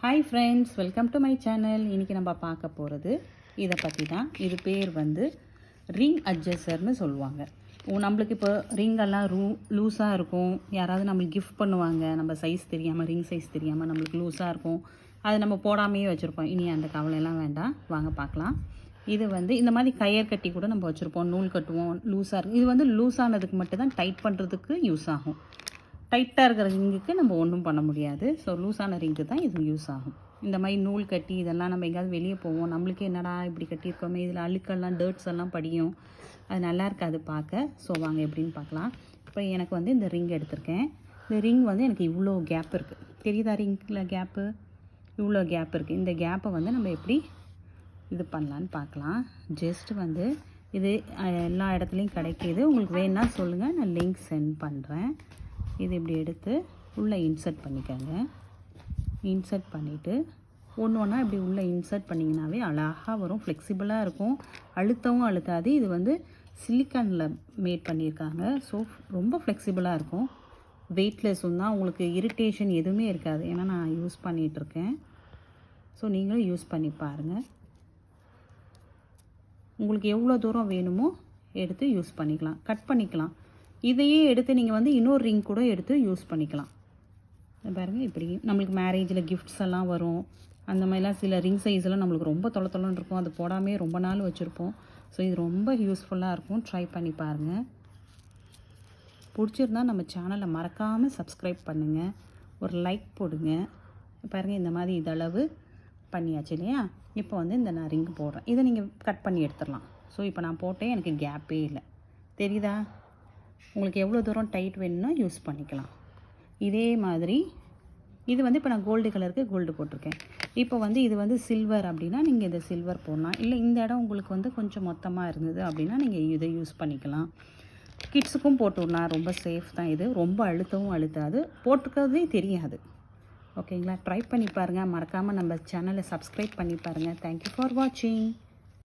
Hi friends, welcome to my channel. இன்றைக்கி நம்ம பார்க்க போகிறது இதை பற்றி தான். இது பேர் வந்து ரிங் அட்ஜஸ்டர்னு சொல்லுவாங்க. நம்மளுக்கு இப்போ ரிங்கெல்லாம் லூஸாக இருக்கும். யாராவது நம்மளுக்கு கிஃப்ட் பண்ணுவாங்க, நம்ம சைஸ் தெரியாமல், ரிங் சைஸ் தெரியாமல் நம்மளுக்கு லூஸாக இருக்கும். அது நம்ம போடாமையே வச்சுருப்போம். இனி அந்த கவலையெல்லாம் வேண்டாம், வாங்க பார்க்கலாம். இது வந்து இந்த மாதிரி கயிறு கட்டி கூட நம்ம வச்சுருப்போம், நூல் கட்டுவோம். லூஸாக இருக்கும். இது வந்து லூஸானதுக்கு மட்டும் தான் டைட் பண்ணுறதுக்கு யூஸ் ஆகும். டைட்டாக இருக்கிற ரிங்குக்கு நம்ம ஒன்றும் பண்ண முடியாது. ஸோ லூஸான ரிங்கு தான் இது யூஸ் ஆகும். இந்த மாதிரி நூல் கட்டி இதெல்லாம் நம்ம எங்கேயாவது வெளியே போவோம், நம்மளுக்கு என்னடா இப்படி கட்டியிருக்கோமே, இதில் அழுக்கெல்லாம் டர்ட்ஸ் எல்லாம் படியும், அது நல்லா இருக்காது பார்க்க. ஸோ வாங்க எப்படின்னு பார்க்கலாம். இப்போ எனக்கு வந்து இந்த ரிங் எடுத்திருக்கேன். இந்த ரிங் வந்து எனக்கு இவ்வளோ கேப் இருக்குது, தெரியுதா? ரிங்கில் கேப்பு இவ்வளோ கேப் இருக்குது. இந்த கேப்பை வந்து நம்ம எப்படி இது பண்ணலான்னு பார்க்கலாம். ஜஸ்ட்டு வந்து இது எல்லா இடத்துலையும் கிடைக்கிது. உங்களுக்கு வேணுன்னா சொல்லுங்கள், நான் லிங்க் சென்ட் பண்ணுறேன். இது இப்படி எடுத்து உள்ளே இன்சர்ட் பண்ணிக்கோங்க. இன்சர்ட் பண்ணிவிட்டு ஒன்று ஒன்றா இப்படி உள்ளே இன்சர்ட் பண்ணிங்கனாவே அழகாக வரும். ஃப்ளெக்சிபிளாக இருக்கும், அழுத்தவும் அழுத்தாது. இது வந்து சிலிக்கானில் மேட் பண்ணியிருக்காங்க. ஸோ ரொம்ப ஃப்ளெக்சிபிளாக இருக்கும், வெயிட்லெஸ்ஸும் தான். உங்களுக்கு இரிட்டேஷன் எதுவுமே இருக்காது. ஏன்னா நான் யூஸ் பண்ணிகிட்ருக்கேன். ஸோ நீங்களும் யூஸ் பண்ணி பாருங்கள். உங்களுக்கு எவ்வளோ தூரம் வேணுமோ எடுத்து யூஸ் பண்ணிக்கலாம், கட் பண்ணிக்கலாம். இதையே எடுத்து நீங்கள் வந்து இன்னொரு ரிங் கூட எடுத்து யூஸ் பண்ணிக்கலாம். பாருங்கள், இப்படி நம்மளுக்கு மேரேஜில் கிஃப்ட்ஸ் எல்லாம் வரும். அந்த மாதிரிலாம் சில ரிங் சைஸ்லாம் நம்மளுக்கு ரொம்ப தொலைன்னு இருக்கும், அது போடாமே ரொம்ப நாள் வச்சுருப்போம். ஸோ இது ரொம்ப யூஸ்ஃபுல்லாக இருக்கும். ட்ரை பண்ணி பாருங்கள். பிடிச்சிருந்தா நம்ம சேனலை மறக்காமல் சப்ஸ்கிரைப் பண்ணுங்கள், ஒரு லைக் போடுங்க. பாருங்கள், இந்த மாதிரி இதளவு பண்ணியாச்சு இல்லையா? இப்போ வந்து இந்த நான் ரிங் போடுறேன். இதை நீங்கள் கட் பண்ணி எடுத்துடலாம். ஸோ இப்போ நான் போட்டேன், எனக்கு கேப்பே இல்லை, தெரியுதா? உங்களுக்கு எவ்வளோ தூரம் டைட் வேணும்னா யூஸ் பண்ணிக்கலாம். இதே மாதிரி இது வந்து இப்போ நான் கோல்டு கலருக்கு கோல்டு போட்டிருக்கேன். இப்போ வந்து இது வந்து சில்வர் அப்படின்னா நீங்கள் இதை சில்வர் போடலாம். இல்லை இந்த இடம் உங்களுக்கு வந்து கொஞ்சம் மொத்தமாக இருந்தது அப்படின்னா நீங்கள் இதை யூஸ் பண்ணிக்கலாம். கிட்ஸுக்கும் போட்டு விடலாம், ரொம்ப சேஃப் தான். இது ரொம்ப அழுத்தவும் அழுத்தாது, போட்டிருக்கிறதே தெரியாது. ஓகேங்களா? ட்ரை பண்ணி பாருங்கள். மறக்காமல் நம்ம சேனலை சப்ஸ்கிரைப் பண்ணி பாருங்கள். தேங்க்யூ ஃபார் வாட்சிங்.